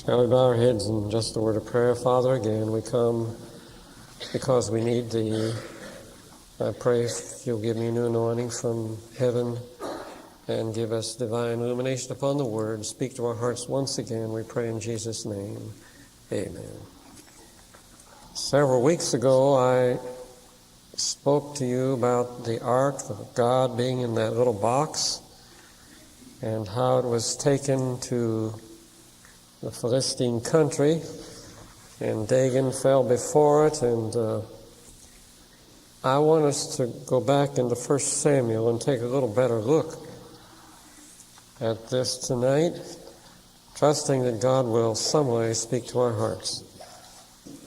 Shall we bow our heads in just a word of prayer? Father, again, we come because we need Thee. I pray if You'll give me a new anointing from heaven and give us divine illumination upon the Word. Speak to our hearts once again, we pray in Jesus' name. Amen. Several weeks ago, I spoke to you about the Ark of God being in that little box and how it was taken to the Philistine country, and Dagon fell before it, and I want us to go back into 1 Samuel and take a little better look at this tonight, trusting that God will some way speak to our hearts.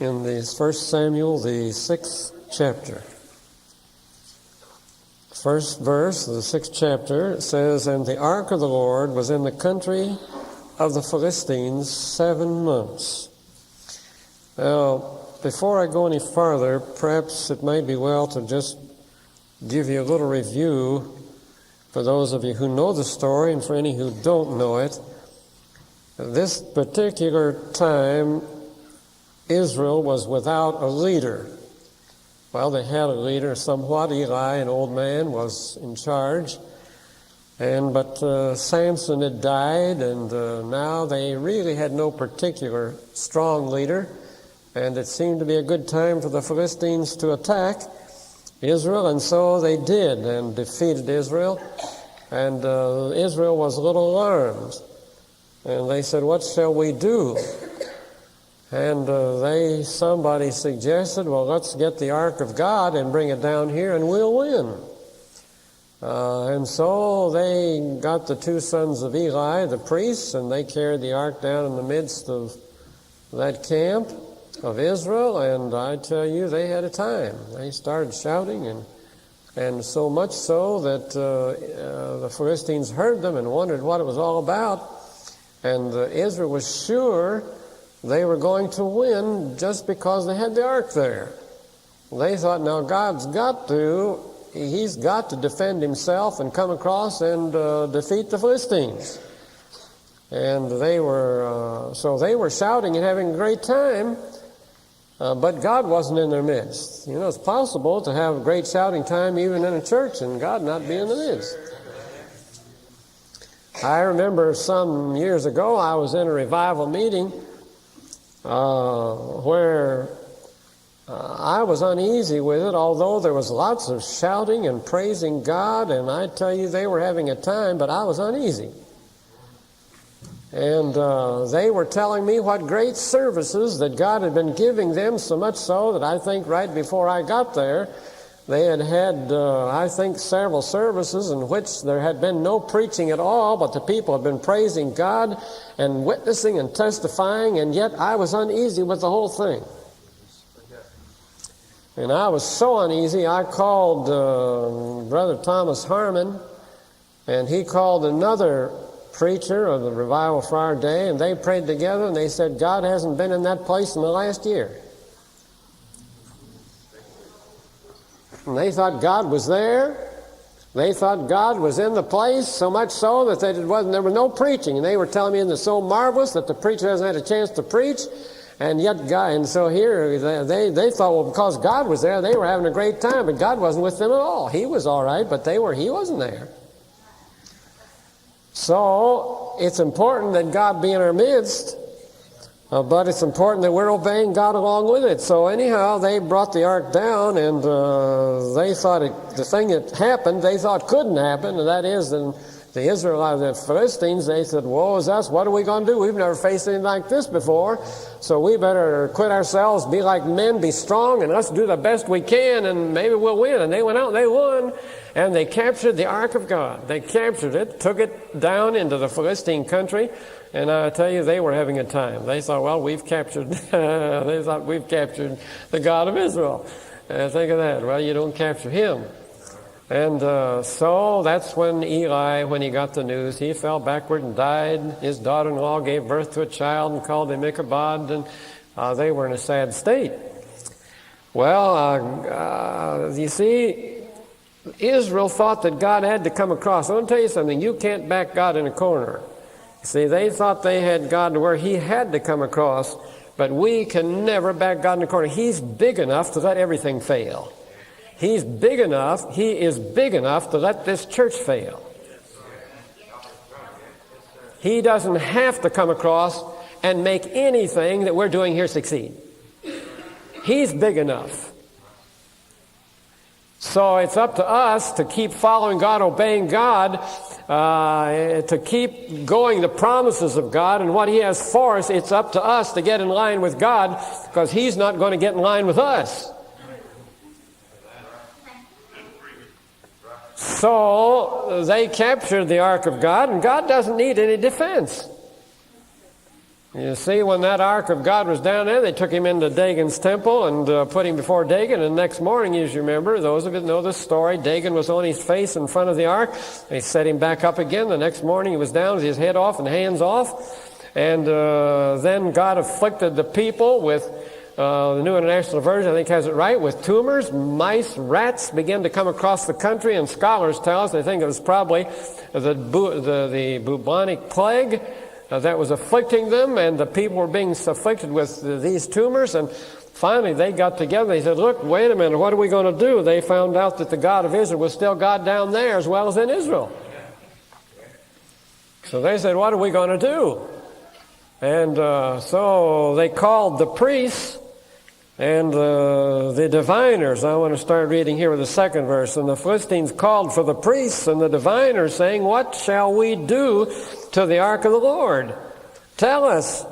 In the 1 Samuel, the 6th chapter, first verse of the 6th chapter, it says, "And the ark of the Lord was in the country of the Philistines 7 months." Now, before I go any farther, perhaps it might be well to just give you a little review for those of you who know the story and for any who don't know it. This particular time, Israel was without a leader. Well, they had a leader somewhat. Eli, an old man, was in charge. But Samson had died, and now they really had no particular strong leader. And it seemed to be a good time for the Philistines to attack Israel, and so they did, and defeated Israel. And Israel was a little alarmed. And they said, "What shall we do?" And somebody suggested, "Well, let's get the Ark of God and bring it down here, and we'll win." And so they got the 2 sons of Eli, the priests, and they carried the ark down in the midst of that camp of Israel, and I tell you, they had a time. They started shouting, and so much so that the Philistines heard them and wondered what it was all about, and Israel was sure they were going to win just because they had the ark there. They thought, now He's got to defend himself and come across and defeat the Philistines. And they were shouting and having a great time, but God wasn't in their midst. You know, it's possible to have a great shouting time even in a church and God not be in the midst. I remember some years ago I was in a revival meeting where I was uneasy with it, although there was lots of shouting and praising God, and I tell you, they were having a time, but I was uneasy. And they were telling me what great services that God had been giving them, so much so that I think right before I got there, they had I think, several services in which there had been no preaching at all, but the people had been praising God and witnessing and testifying, and yet I was uneasy with the whole thing. And I was so uneasy, I called Brother Thomas Harmon, and he called another preacher of the revival for our day, and they prayed together, and they said, God hasn't been in that place in the last year. And they thought God was there. They thought God was in the place, so much so that there was no preaching. And they were telling me it was so marvelous that the preacher hasn't had a chance to preach. And yet God, and so here they thought, well, because God was there, they were having a great time, but God wasn't with them at all. He was all right, but He wasn't there. So it's important that God be in our midst, but it's important that we're obeying God along with it. So anyhow, they brought the ark down, and they thought the thing that happened, they thought couldn't happen, and that is the Israelites, the Philistines, they said, woe is us, what are we going to do? We've never faced anything like this before, so we better quit ourselves, be like men, be strong, and let's do the best we can, and maybe we'll win. And they went out and they won, and they captured the Ark of God. They captured it, took it down into the Philistine country, and I tell you, they were having a time. They thought, well, we've captured the God of Israel. Think of that. Well, you don't capture Him. And so that's when Eli, when he got the news, he fell backward and died. His daughter-in-law gave birth to a child and called him Ichabod, and they were in a sad state. Well, you see, Israel thought that God had to come across. I want to tell you something. You can't back God in a corner. See, they thought they had God to where he had to come across, but we can never back God in the corner. He's big enough to let everything fail. He is big enough to let this church fail. He doesn't have to come across and make anything that we're doing here succeed. He's big enough. So it's up to us to keep following God, obeying God, to keep going the promises of God and what he has for us. It's up to us to get in line with God, because he's not going to get in line with us. So they captured the ark of God, and God doesn't need any defense. You see, when that ark of God was down there, they took him into Dagon's temple and put him before Dagon. And the next morning, as you remember, those of you that know this story, Dagon was on his face in front of the ark. They set him back up again. The next morning, he was down with his head off and hands off. And then God afflicted the people with the New International Version, I think, has it right, with tumors. Mice, rats began to come across the country, and scholars tell us they think it was probably the bubonic plague that was afflicting them, and the people were being afflicted with these tumors. And finally they got together. They said, look, wait a minute, what are we going to do? They found out that the God of Israel was still God down there as well as in Israel. So they said, what are we going to do? And so they called the priests and the diviners. I want to start reading here with the second verse. And the Philistines called for the priests and the diviners, saying, what shall we do to the ark of the Lord? Tell us,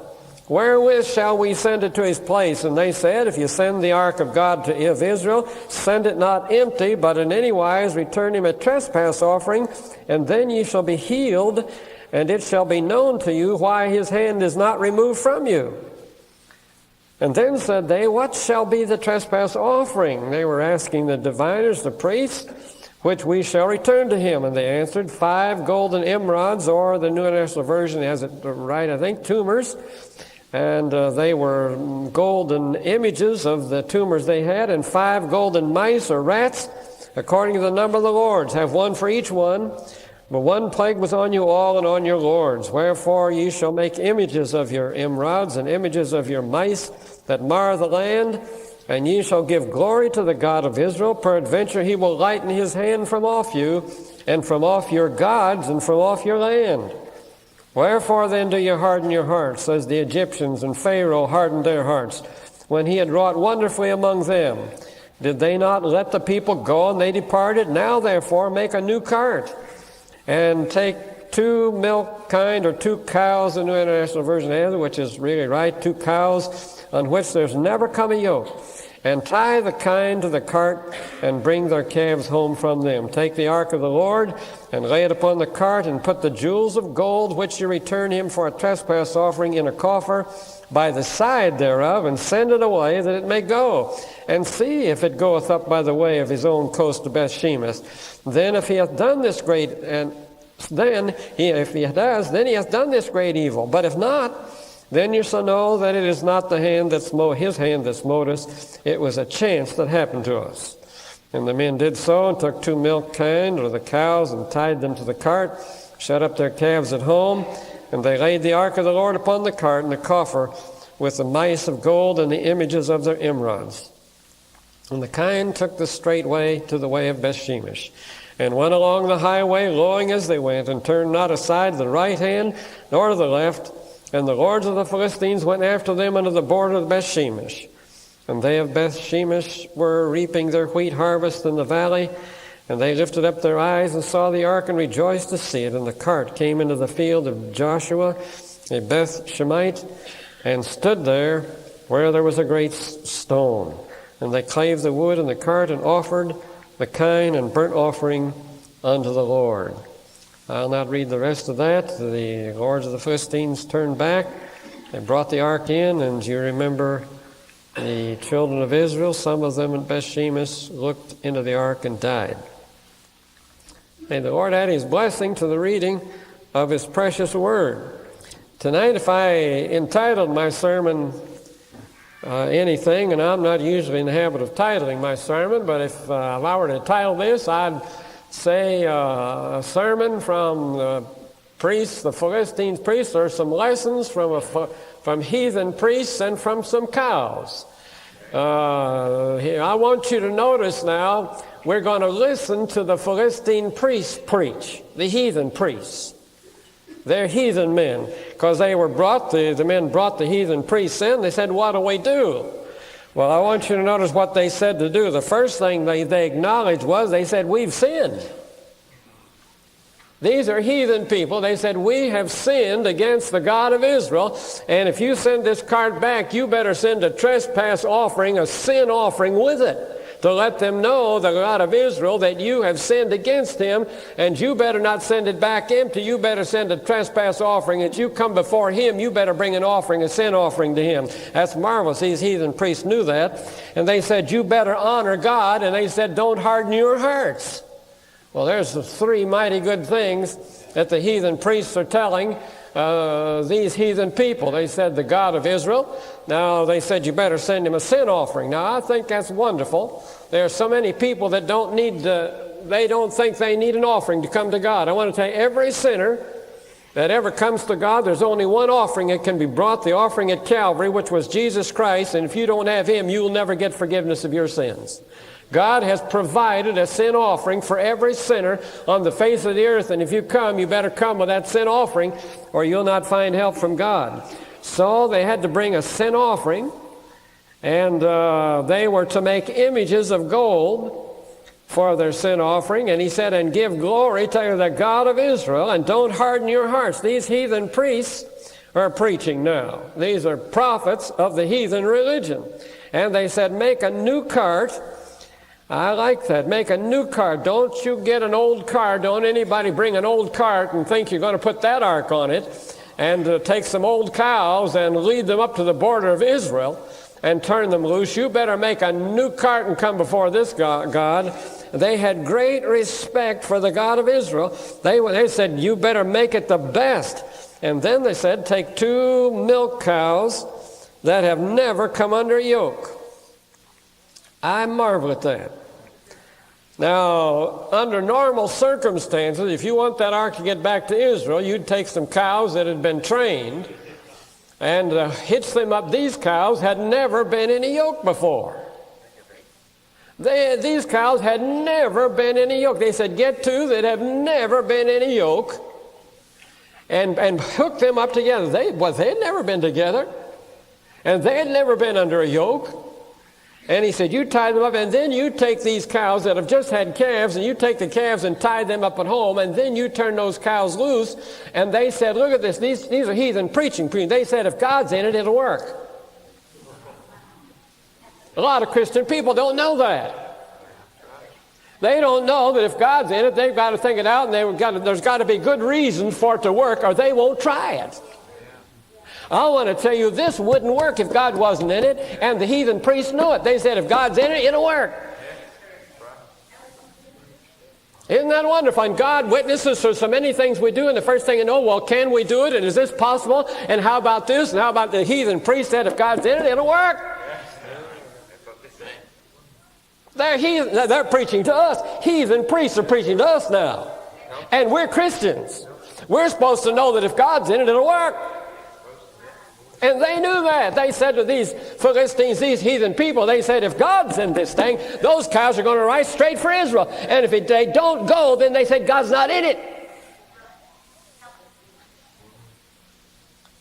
wherewith shall we send it to his place? And they said, if you send the ark of God of Israel, send it not empty, but in any wise return him a trespass offering, and then ye shall be healed, and it shall be known to you why his hand is not removed from you. And then said they, what shall be the trespass offering? They were asking the diviners, the priests, which we shall return to him. And they answered, 5 golden emerods, or the New International Version has it right, I think, tumors. And they were golden images of the tumors they had, and 5 golden mice or rats, according to the number of the lords. Have one for each one. But one plague was on you all and on your lords. Wherefore ye shall make images of your emerods and images of your mice that mar the land, and ye shall give glory to the God of Israel. Peradventure he will lighten his hand from off you, and from off your gods, and from off your land. Wherefore then do ye harden your hearts, as the Egyptians and Pharaoh hardened their hearts, when he had wrought wonderfully among them? Did they not let the people go, and they departed? Now therefore make a new cart, and take 2 milk kine, or 2 cows, the New International Version has it, which is really right, 2 cows, on which there's never come a yoke, and tie the kine to the cart, and bring their calves home from them. Take the ark of the Lord, and lay it upon the cart, and put the jewels of gold, which you return him for a trespass offering, in a coffer by the side thereof, and send it away, that it may go, and see if it goeth up by the way of his own coast to Bethshemesh. Then if he hath done this great, and then if he does, then he hath done this great evil. But if not, then you shall know that it is not the hand that smote, his hand that smote us. It was a chance that happened to us. And the men did so, and took 2 milk kine, or the cows, and tied them to the cart, shut up their calves at home, and they laid the ark of the Lord upon the cart, and the coffer with the mice of gold and the images of their emerods. And the kine took the straight way to the way of Bethshemesh, and went along the highway, lowing as they went, and turned not aside to the right hand, nor to the left. And the lords of the Philistines went after them unto the border of Bethshemesh. And they of Bethshemesh were reaping their wheat harvest in the valley. And they lifted up their eyes and saw the ark, and rejoiced to see it. And the cart came into the field of Joshua, a Beth-Shemite, and stood there where there was a great stone. And they clave the wood in the cart, and offered the kine and burnt offering unto the Lord. I'll not read the rest of that. The lords of the Philistines turned back. They brought the ark in, and you remember the children of Israel, some of them at Bethshemesh, looked into the ark and died. May the Lord add his blessing to the reading of his precious word. Tonight, if I entitled my sermon anything, and I'm not usually in the habit of titling my sermon, but if I were to title this, I'd say a sermon from the priests, the Philistines' priests, there are some lessons from heathen priests and from some cows. Here, I want you to notice now, we're going to listen to the Philistine priests preach, the heathen priests. They're heathen men, because they were the men brought the heathen priests in. They said, what do we do? Well, I want you to notice what they said to do. The first thing they acknowledged was, they said, we've sinned. These are heathen people. They said, we have sinned against the God of Israel, and if you send this cart back, you better send a trespass offering, a sin offering with it, to let them know, the God of Israel, that you have sinned against him, and you better not send it back empty. You better send a trespass offering. As you come before him, you better bring an offering, a sin offering to him. That's marvelous. These heathen priests knew that. And they said, you better honor God. And they said, don't harden your hearts. Well, there's the three mighty good things that the heathen priests are telling these heathen people. They said, the God of Israel. Now, they said, you better send him a sin offering. Now, I think that's wonderful. There are so many people that they don't think they need an offering to come to God. I want to tell you, every sinner that ever comes to God, there's only one offering that can be brought, the offering at Calvary, which was Jesus Christ. And if you don't have him, you'll never get forgiveness of your sins. God has provided a sin offering for every sinner on the face of the earth, and if you come, you better come with that sin offering, or you'll not find help from God. So they had to bring a sin offering, and they were to make images of gold for their sin offering, and he said, and give glory to the God of Israel, and don't harden your hearts. These heathen priests are preaching now. These are prophets of the heathen religion. And they said, make a new cart. I like that. Make a new cart. Don't you get an old cart. Don't anybody bring an old cart and think you're going to put that ark on it and take some old cows and lead them up to the border of Israel and turn them loose. You better make a new cart and come before this God. They had great respect for the God of Israel. They said, you better make it the best. And then they said, take 2 milk cows that have never come under yoke. I marvel at that. Now, under normal circumstances, if you want that ark to get back to Israel, you'd take some cows that had been trained and hitch them up. These cows had never been in a yoke before. These cows had never been in a yoke. They said, get 2 that have never been in a yoke and hook them up together. They had never been together, and they had never been under a yoke. And he said, you tie them up, and then you take these cows that have just had calves, and you take the calves and tie them up at home, and then you turn those cows loose. And they said, look at this, these are heathen preaching. They said, if God's in it, it'll work. A lot of Christian people don't know that. They don't know that if God's in it, they've got to think it out, and there's got to be good reason for it to work, or they won't try it. I want to tell you, this wouldn't work if God wasn't in it, and the heathen priests knew it. They said, if God's in it, it'll work. Isn't that wonderful? And God witnesses for so many things we do, and the first thing you know, well, can we do it, and is this possible, and how about this, and how about the heathen priest said, if God's in it, it'll work. They're preaching to us. Heathen priests are preaching to us now. And we're Christians. We're supposed to know that if God's in it, it'll work. And they knew that. They said to these Philistines, these heathen people, they said, if God's in this thing, those cows are going to rise straight for Israel. And if they don't go, then they said, God's not in it.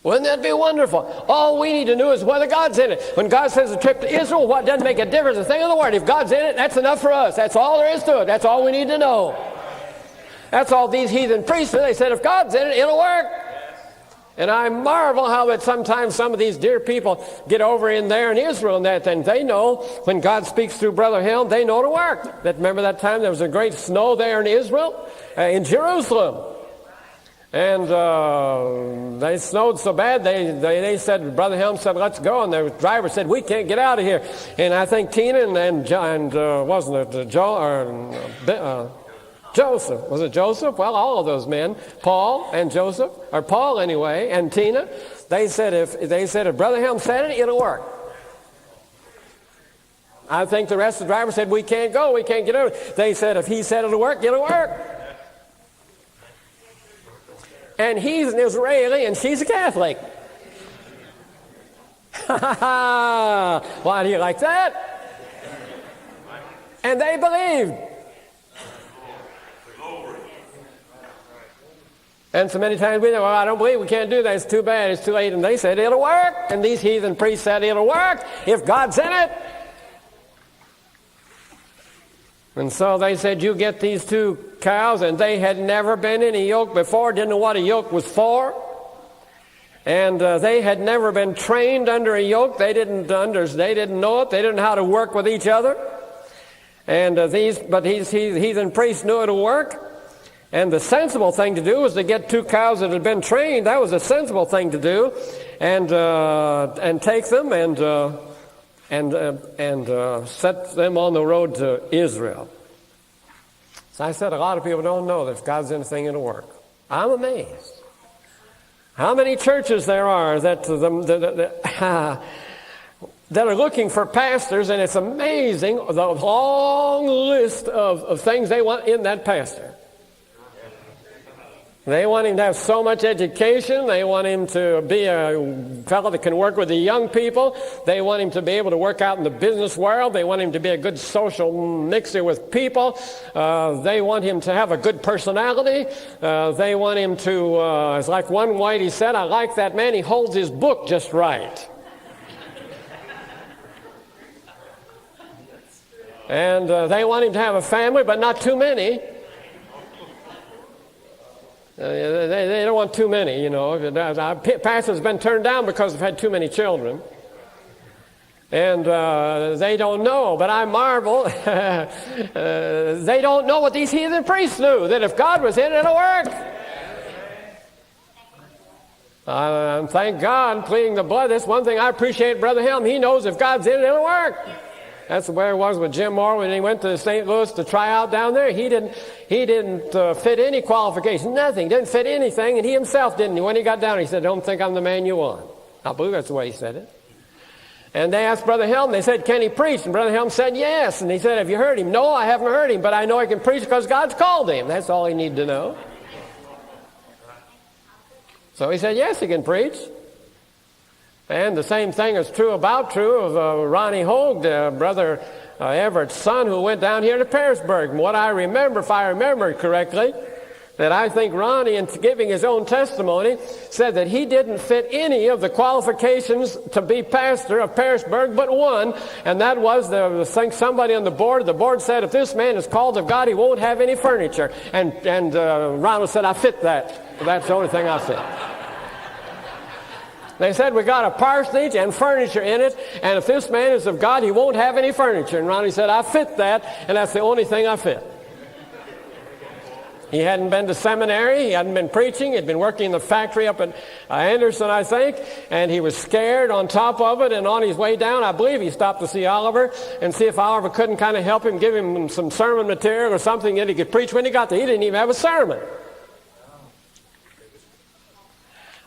Wouldn't that be wonderful? All we need to know is whether God's in it. When God says a trip to Israel, what doesn't make a difference? A thing of the word. If God's in it, that's enough for us. That's all there is to it. That's all we need to know. That's all these heathen priests, they said, if God's in it, it'll work. And I marvel how that sometimes some of these dear people get over in there in Israel and that, and they know when God speaks through Brother Helm, they know to work. Remember that time there was a great snow there in Israel, in Jerusalem. And they snowed so bad, they said, Brother Helm said, let's go. And the driver said, we can't get out of here. And I think Tina and wasn't it Joseph. Was it Joseph? Well, all of those men, Paul and Joseph, or Paul anyway, and Tina, they said if Brother Helm said it, it'll work. I think the rest of the drivers said, we can't go, we can't get over. They said, if he said it'll work, it'll work. and he's an Israeli, and she's a Catholic. Why do you like that? And they believed. And so many times we say, well, I don't believe we can't do that. It's too bad. It's too late. And they said, it'll work. And these heathen priests said, it'll work if God's in it. And so they said, you get these 2 cows. And they had never been in a yoke before, didn't know what a yoke was for. And they had never been trained under a yoke. They didn't know it. They didn't know how to work with each other. And these heathen priests knew it'll work. And the sensible thing to do was to get 2 cows that had been trained. That was a sensible thing to do, and take them and set them on the road to Israel. So I said, a lot of people don't know that if God's in a thing, it'll work. I'm amazed how many churches there are that are looking for pastors, and it's amazing the long list of things they want in that pastor. They want him to have so much education. They want him to be a fellow that can work with the young people. They want him to be able to work out in the business world. They want him to be a good social mixer with people. They want him to have a good personality. They want him to, it's like one whitey said, I like that man. He holds his book just right. And they want him to have a family, but not too many. They don't want too many, you know. Pastors been turned down because they've had too many children. And they don't know, but I marvel. They don't know what these heathen priests knew, that if God was in it, it'll work. Thank God, pleading the blood. That's one thing I appreciate Brother Helm. He knows if God's in it, it'll work. That's the way it was with Jim Moore when he went to St. Louis to try out down there. He didn't fit any qualifications, nothing. Didn't fit anything, and he himself didn't. When he got down, he said, don't think I'm the man you want. I believe that's the way he said it. And they asked Brother Helm, they said, can he preach? And Brother Helm said, yes. And he said, have you heard him? No, I haven't heard him, but I know he can preach because God's called him. That's all he needed to know. So he said, yes, he can preach. And the same thing is true of Ronnie Hogue, Brother Everett's son, who went down here to Pearisburg. And what I remember, if I remember correctly, that I think Ronnie, in giving his own testimony, said that he didn't fit any of the qualifications to be pastor of Pearisburg but one, and that was somebody on the board. The board said, if this man is called of God, he won't have any furniture. And Ronald said, I fit that. That's the only thing I fit. They said, we got a parsonage and furniture in it, and if this man is of God, he won't have any furniture. And Ronnie said, I fit that, and that's the only thing I fit. He hadn't been to seminary. He hadn't been preaching. He'd been working in the factory up at Anderson, I think, and he was scared on top of it. And on his way down, I believe he stopped to see Oliver and see if Oliver couldn't kind of help him, give him some sermon material or something that he could preach. When he got there, he didn't even have a sermon.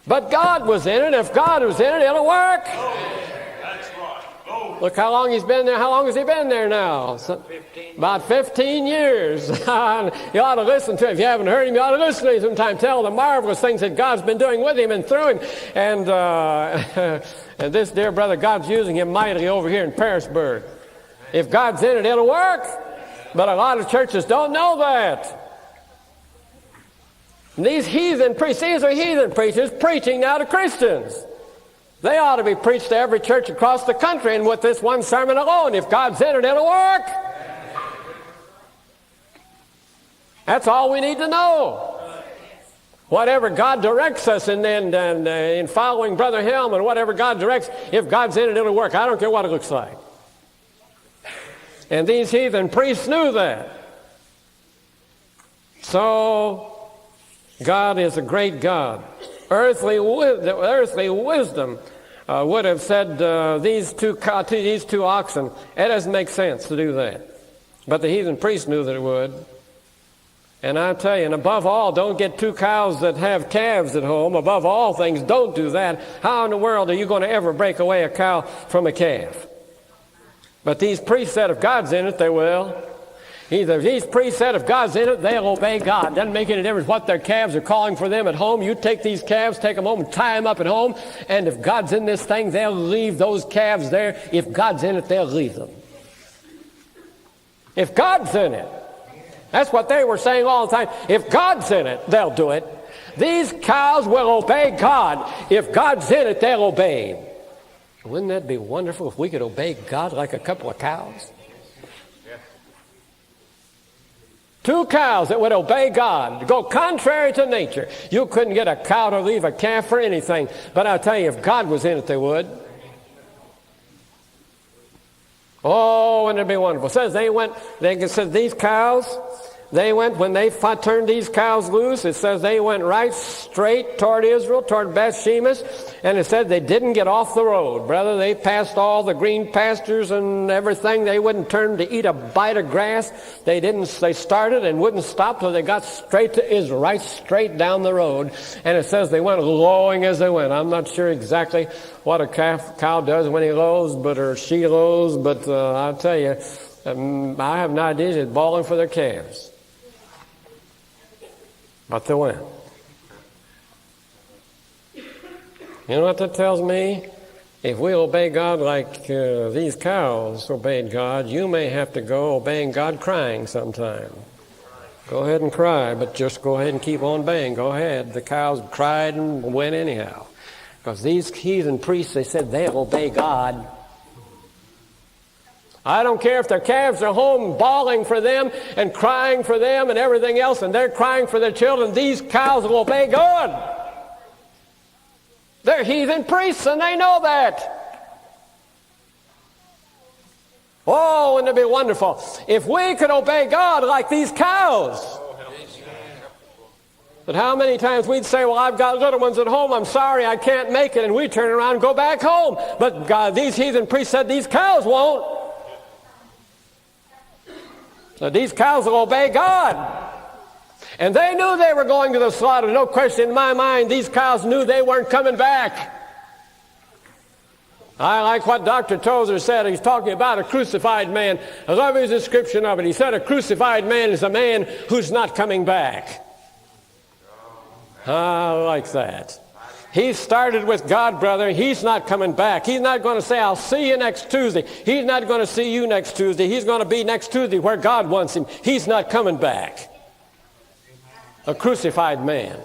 But God was in it. If God was in it, it'll work. That's right. Look how long he's been there. How long has he been there now? About 15 years. You ought to listen to him. If you haven't heard him, you ought to listen to him sometime. Tell the marvelous things that God's been doing with him and through him. And, and this dear brother, God's using him mightily over here in Pearisburg. If God's in it, it'll work. But a lot of churches don't know that. And these heathen priests, these are heathen preachers preaching now to Christians. They ought to be preached to every church across the country, and with this one sermon alone, if God's in it, it'll work. That's all we need to know. Whatever God directs us in following Brother Helm, and whatever God directs, if God's in it, it'll work. I don't care what it looks like. And these heathen priests knew that. So God is a great God. Earthly wisdom would have said these two oxen, it doesn't make sense to do that. But the heathen priests knew that it would. And I tell you, and above all, don't get 2 cows that have calves at home. Above all things, don't do that. How in the world are you going to ever break away a cow from a calf? But these priests said if God's in it, they will. These priests said if God's in it, they'll obey God. Doesn't make any difference what their calves are calling for them at home. You take these calves, take them home and tie them up at home, and if God's in this thing, they'll leave those calves there. If God's in it, they'll leave them. If God's in it. That's what they were saying all the time. If God's in it, they'll do it. These cows will obey God. If God's in it, they'll obey. Wouldn't that be wonderful if we could obey God like a couple of cows? Two cows that would obey God, go contrary to nature. You couldn't get a cow to leave a calf for anything. But I'll tell you, if God was in it, they would. Oh, wouldn't it be wonderful? It says these cows, when they turned these cows loose, it says they went right straight toward Israel, toward Beth-Shemesh, and it said they didn't get off the road. Brother, they passed all the green pastures and everything. They wouldn't turn to eat a bite of grass. They started and wouldn't stop till they got straight to Israel, right straight down the road. And it says they went lowing as they went. I'm not sure exactly what a cow does when he lows, or she lows, but I'll tell you, I have no idea. They're bawling for their calves. But they went. You know what that tells me? If we obey God like these cows obeyed God, you may have to go obeying God crying sometime. Go ahead and cry, but just go ahead and keep on obeying. Go ahead. The cows cried and went anyhow. Because these heathen priests, they said they'll obey God. I don't care if their calves are home bawling for them and crying for them and everything else, and they're crying for their children. These cows will obey God. They're heathen priests, and they know that. Oh, wouldn't it be wonderful if we could obey God like these cows? But how many times we'd say, well, I've got little ones at home, I'm sorry, I can't make it, and we turn around and go back home. But God, these heathen priests said these cows won't. So these cows will obey God. And they knew they were going to the slaughter. No question in my mind, these cows knew they weren't coming back. I like what Dr. Tozer said. He's talking about a crucified man. I love his description of it. He said a crucified man is a man who's not coming back. I like that. He started with God, brother. He's not coming back. He's not going to say, I'll see you next Tuesday. He's not going to see you next Tuesday. He's going to be next Tuesday where God wants him. He's not coming back. A crucified man.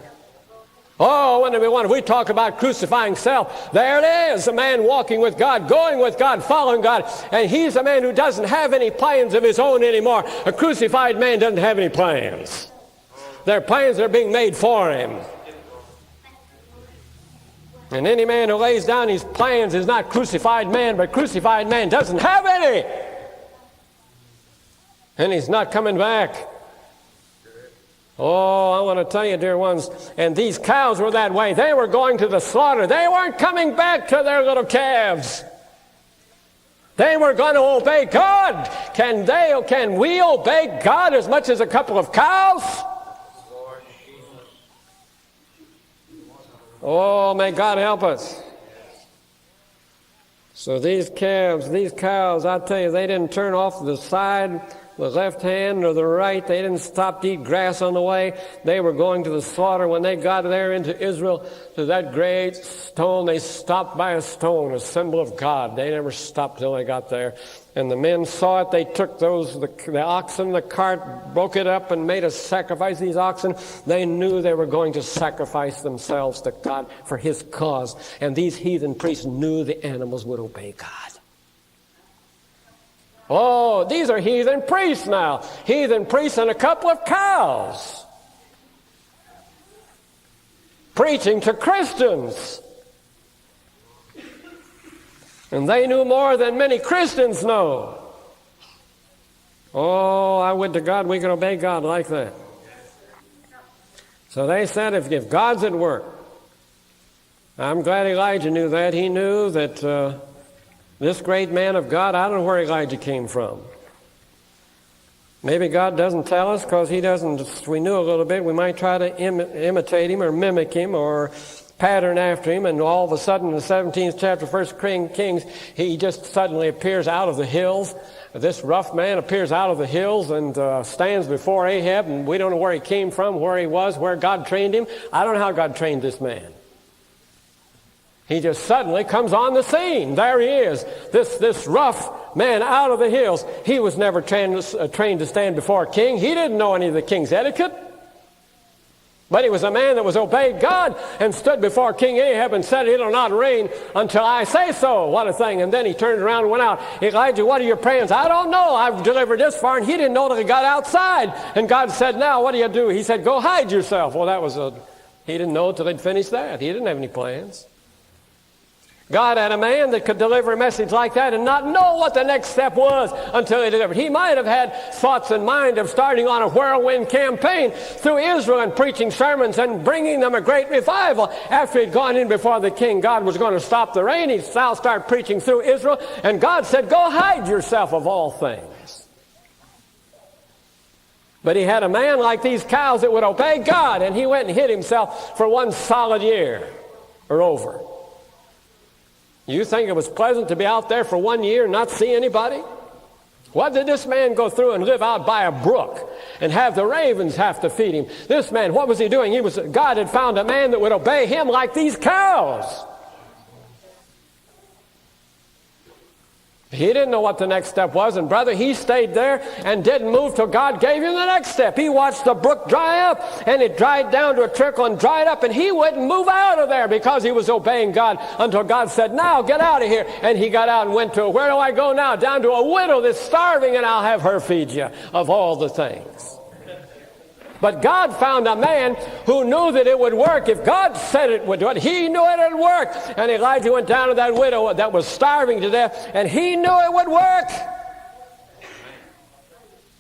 Oh, wouldn't it be wonderful? We talk about crucifying self. There it is, a man walking with God, going with God, following God. And he's a man who doesn't have any plans of his own anymore. A crucified man doesn't have any plans. Their plans are being made for him. And any man who lays down his plans is not crucified man, but crucified man doesn't have any. And he's not coming back. Oh, I want to tell you, dear ones, and these cows were that way. They were going to the slaughter. They weren't coming back to their little calves. They were going to obey God. Can we obey God as much as a couple of cows? Oh, may God help us. So these cows, I tell you, they didn't turn off to the side, the left hand or the right. They didn't stop to eat grass on the way. They were going to the slaughter. When they got there into Israel, to that great stone, they stopped by a stone, a symbol of God. They never stopped till they got there. And the men saw it. They took the oxen, the cart, broke it up and made a sacrifice. These oxen, they knew they were going to sacrifice themselves to God for his cause. And these heathen priests knew the animals would obey God. Oh, these are heathen priests now. Heathen priests and a couple of cows. Preaching to Christians. And they knew more than many Christians know. Oh, I would to God we could obey God like that. So they said if God's at work, I'm glad Elijah knew that. He knew that this great man of God, I don't know where Elijah came from. Maybe God doesn't tell us because he doesn't, we knew a little bit. We might try to imitate him or mimic him or pattern after him, and all of a sudden in the 17th chapter of 1 Kings, he just suddenly appears out of the hills. This rough man appears out of the hills and stands before Ahab, and we don't know where he came from, where he was, where God trained him. I don't know how God trained this man. He just suddenly comes on the scene. There he is, this rough man out of the hills. He was never trained to stand before a king. He didn't know any of the king's etiquette. But he was a man that was obeyed God and stood before King Ahab and said, "It'll not rain until I say so." What a thing. And then he turned around and went out. Elijah, what are your plans? I don't know. I've delivered this far. And he didn't know that he got outside. And God said, "Now, what do you do?" He said, "Go hide yourself." Well, he didn't know until he'd finished that. He didn't have any plans. God had a man that could deliver a message like that and not know what the next step was until he delivered. He might have had thoughts in mind of starting on a whirlwind campaign through Israel and preaching sermons and bringing them a great revival. After he'd gone in before the king, God was going to stop the rain. He'd now start preaching through Israel, and God said, "Go hide yourself of all things." But he had a man like these cows that would obey God, and he went and hid himself for 1 solid year or over. You think it was pleasant to be out there for 1 year and not see anybody? What did this man go through and live out by a brook and have the ravens have to feed him? This man, what was he doing? God had found a man that would obey him like these cows. He didn't know what the next step was, and brother, he stayed there and didn't move till God gave him the next step. He watched the brook dry up, and it dried down to a trickle and dried up, and he wouldn't move out of there because he was obeying God until God said, "Now get out of here." And he got out and went to, where do I go now? Down to a widow that's starving, and I'll have her feed you, of all the things. But God found a man who knew that it would work. If God said it would do it, he knew it would work. And Elijah went down to that widow that was starving to death, and he knew it would work.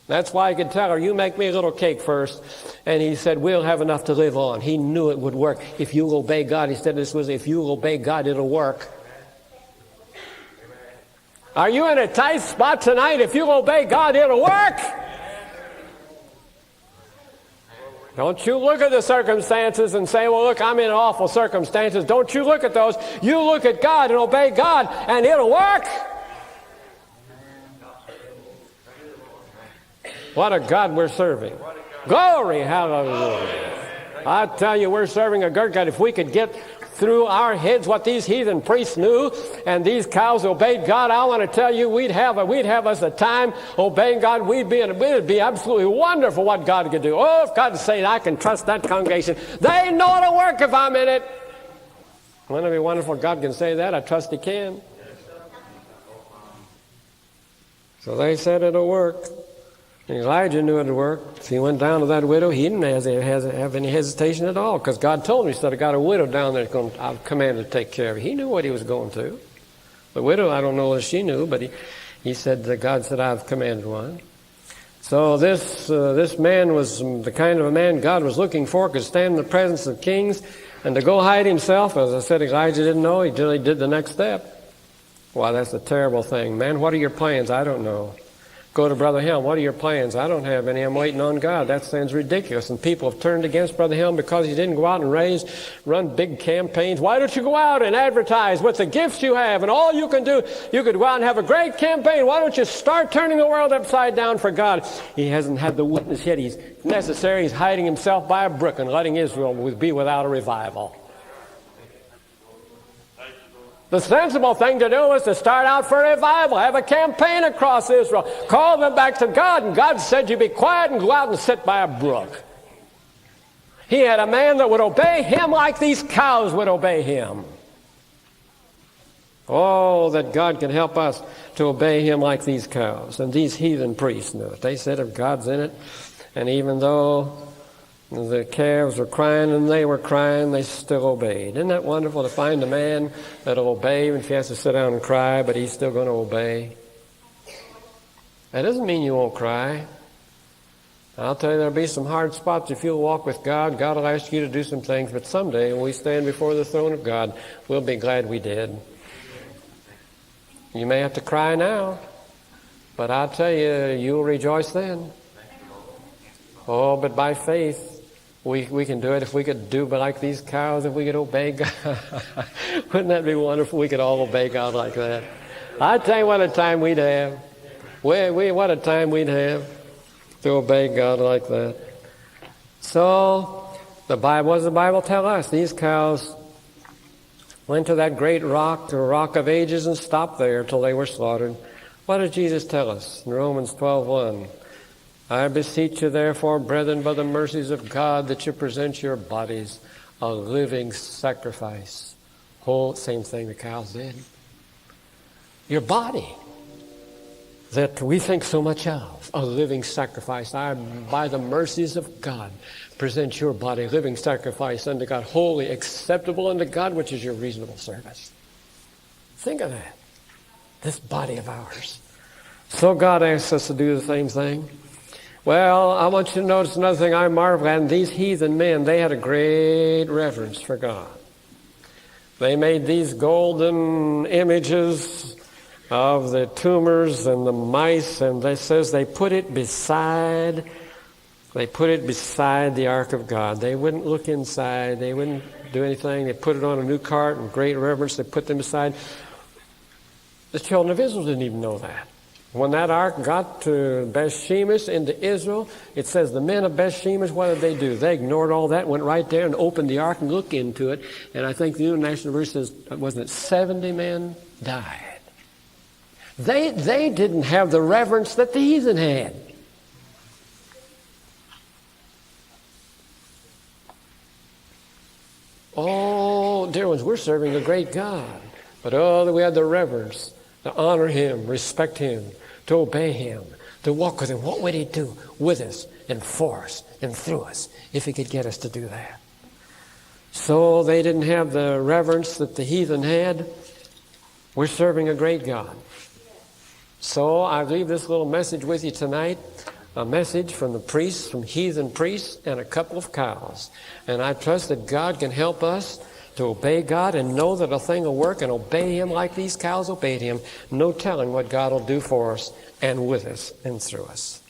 That's why he could tell her, "You make me a little cake first." And he said, "We'll have enough to live on." He knew it would work. If you obey God, he said this was, if you obey God, it'll work. Are you in a tight spot tonight? If you obey God, it'll work. Don't you look at the circumstances and say, "Well, look, I'm in awful circumstances." Don't you look at those. You look at God and obey God, and it'll work. What a God we're serving. Glory, hallelujah. I tell you, we're serving a good God. If we could get through our heads what these heathen priests knew, and these cows obeyed God, I want to tell you, we'd have us a time obeying God. It'd be absolutely wonderful what God could do. Oh, if God would say, "I can trust that congregation. They know it'll work if I'm in it." Wouldn't it be wonderful if God can say that? I trust He can. So they said it'll work. Elijah knew it would work. If he went down to that widow, he didn't have any hesitation at all, because God told him, he said, "I got a widow down there I've commanded to take care of her." He knew what he was going through. The widow, I don't know if she knew, but he said that God said, "I've commanded one." So this man was the kind of a man God was looking for, could stand in the presence of kings, and to go hide himself. As I said, Elijah didn't know until he did the next step. Wow, that's a terrible thing. "Man, what are your plans?" "I don't know." Go to Brother Helm. "What are your plans?" "I don't have any. I'm waiting on God." That sounds ridiculous. And people have turned against Brother Helm because he didn't go out and run big campaigns. Why don't you go out and advertise with the gifts you have and all you can do? You could go out and have a great campaign. Why don't you start turning the world upside down for God? He hasn't had the witness yet. He's necessary. He's hiding himself by a brook and letting Israel be without a revival. The sensible thing to do is to start out for revival, have a campaign across Israel, call them back to God, and God said, "You be quiet and go out and sit by a brook." He had a man that would obey him like these cows would obey him. Oh, that God can help us to obey him like these cows. And these heathen priests knew it. They said, if God's in it, and even though the calves were crying and they were crying, they still obeyed. Isn't that wonderful to find a man that'll obey even if he has to sit down and cry, but he's still going to obey? That doesn't mean you won't cry. I'll tell you, there'll be some hard spots if you'll walk with God. God will ask you to do some things, but someday when we stand before the throne of God, we'll be glad we did. You may have to cry now, but I'll tell you, you'll rejoice then. Oh, but by faith, We can do it if we could do like these cows, if we could obey God. Wouldn't that be wonderful? We could all obey God like that. I tell you what a time we'd have. What a time we'd have to obey God like that. So, what does the Bible tell us? These cows went to that great rock, the rock of ages, and stopped there till they were slaughtered. What did Jesus tell us in Romans 12:1? I beseech you, therefore, brethren, by the mercies of God, that you present your bodies a living sacrifice. Same thing the cows did. Your body that we think so much of, a living sacrifice. I, by the mercies of God, present your body a living sacrifice unto God, holy, acceptable unto God, which is your reasonable service. Think of that. This body of ours. So God asks us to do the same thing. Well, I want you to notice another thing I marvel at. And these heathen men, they had a great reverence for God. They made these golden images of the tumors and the mice, and they says they put it beside the ark of God. They wouldn't look inside. They wouldn't do anything. They put it on a new cart in great reverence. They put them beside. The children of Israel didn't even know that. When that ark got to Beth-Shemesh into Israel, it says the men of Beth-Shemesh, what did they do? They ignored all that, went right there and opened the ark and looked into it. And I think the International Version says, wasn't it 70 men died? They didn't have the reverence that the heathen had. Oh, dear ones, we're serving a great God. But that we had the reverence to honor Him, respect Him, to obey Him, to walk with Him. What would He do with us and for us and through us if He could get us to do that? So they didn't have the reverence that the heathen had. We're serving a great God. So I leave this little message with you tonight, a message from the priests, from heathen priests, and a couple of cows. And I trust that God can help us to obey God and know that a thing will work and obey Him like these cows obeyed Him. No telling what God will do for us and with us and through us.